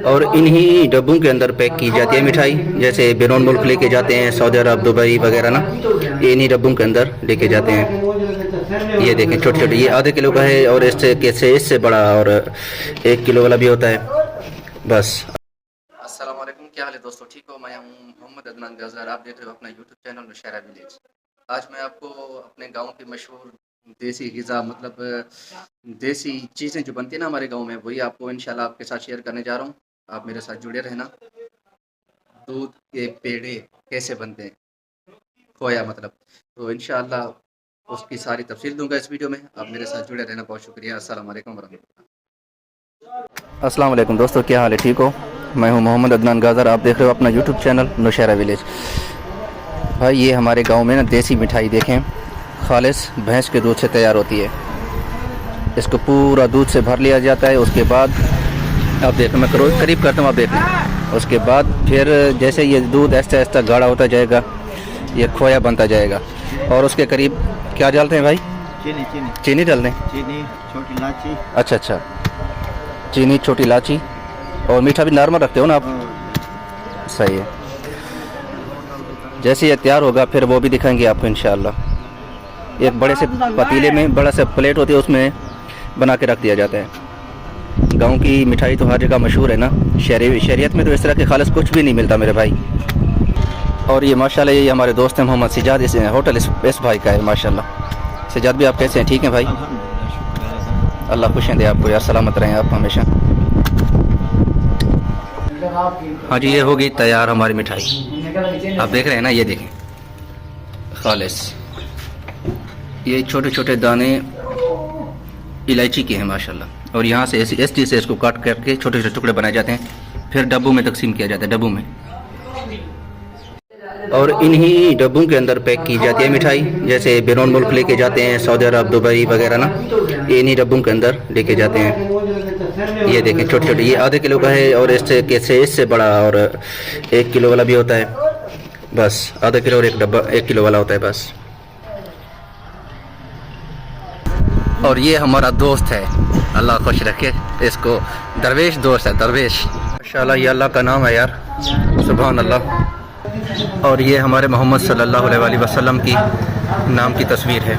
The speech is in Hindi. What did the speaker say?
और इन्हीं डब्बों के अंदर पैक की जाती है मिठाई। जैसे बैरून मुल्क लेके जाते हैं, सऊदी अरब, दुबई वगैरह ना, ये इन्हीं डब्बों के अंदर लेके जाते हैं। ये देखें छोटे छोटे, ये आधे किलो का है और इससे बड़ा और 1 किलो वाला भी होता है। बस। अस्सलाम वालेकुम, क्या हाल है दोस्तों, ठीक हो? मैं हूँ मोहम्मद अदनान गज़र, आप देख रहे हो अपना यूट्यूब चैनल नौशहरा विलेज। आज मैं आपको अपने गांव की मशहूर देसी ग़िज़ा मतलब देसी चीज़ें जो बनती है ना हमारे गांव में, वही आपको इंशाल्लाह आपके साथ शेयर करने जा रहा हूँ। आप मेरे साथ जुड़े रहना। दूध के पेड़े कैसे बनते हैं, खोया मतलब, तो इंशाल्लाह उसकी सारी तफसील दूंगा इस वीडियो में। आप मेरे साथ जुड़े रहना। बहुत शुक्रिया। अस्सलाम वालेकुम वरहमतुल्लाह। अस्सलाम वालेकुम दोस्तों, क्या हाल है, ठीक हो? मैं हूं मोहम्मद अदनान गज़र, आप देख रहे हो अपना यूट्यूब चैनल नौशहरा विलेज। भाई ये हमारे गांव में ना देसी मिठाई देखें, खालिस भैंस के दूध से तैयार होती है। इसको पूरा दूध से भर लिया जाता है। उसके बाद आप देखो, मैं करीब करता हूँ, आप देखना। उसके बाद फिर जैसे ये दूध ऐसा ऐसा गाढ़ा होता जाएगा, ये खोया बनता जाएगा। और उसके करीब क्या डालते हैं भाई? चीनी। चीनी डालते हैं, चीनी, छोटी इलायची। अच्छा, चीनी, छोटी इलायची। और मीठा भी नॉर्मल रखते हो ना आप? सही है। जैसे ये तैयार होगा फिर वो भी दिखाएंगे आपको इंशाल्लाह। एक बड़े से पतीले में, बड़ा सा प्लेट होती है, उसमें बना के रख दिया जाता है। गांव की मिठाई तो हर जगह मशहूर है ना। शरीयत में तो इस तरह के खालिस कुछ भी नहीं मिलता मेरे भाई। और ये माशाल्लाह ये हमारे दोस्त हैं मोहम्मद सिजाद, इस होटल इस भाई का है माशाल्लाह। सिजाद भी आप कैसे हैं, ठीक हैं भाई? अल्लाह खुशियाँ दे आपको यार, सलामत रहें आप हमेशा। हाँ जी, ये होगी तैयार हमारी मिठाई। आप देख रहे हैं ना, ये देखें खालिस, ये छोटे छोटे दाने इलायची के हैं माशाल्लाह। और यहाँ से इस चीज़ से इसको काट करके छोटे छोटे टुकड़े बनाए जाते हैं, फिर डब्बों में तकसीम किया जाता है, डब्बों में। और इन्हीं डब्बों के अंदर पैक की जाती है मिठाई। जैसे बैरून मुल्क लेके जाते हैं, सऊदी अरब, दुबई वगैरह ना, ये इन्हीं डब्बों के अंदर लेके जाते हैं। ये देखें छोटे छोटे, ये आधे किलो का है और इससे बड़ा और 1 किलो वाला भी होता है। बस आधा किलो और एक डब्बा 1 किलो वाला होता है बस। और ये हमारा दोस्त है, अल्लाह खुश रखे इसको, दरवेश दोस्त है, दरवेश माशाल्लाह। ये अल्लाह का नाम है यार, सुभान अल्लाह। और ये हमारे मोहम्मद सल्लल्लाहु अलैहि वसल्लम की नाम की तस्वीर है।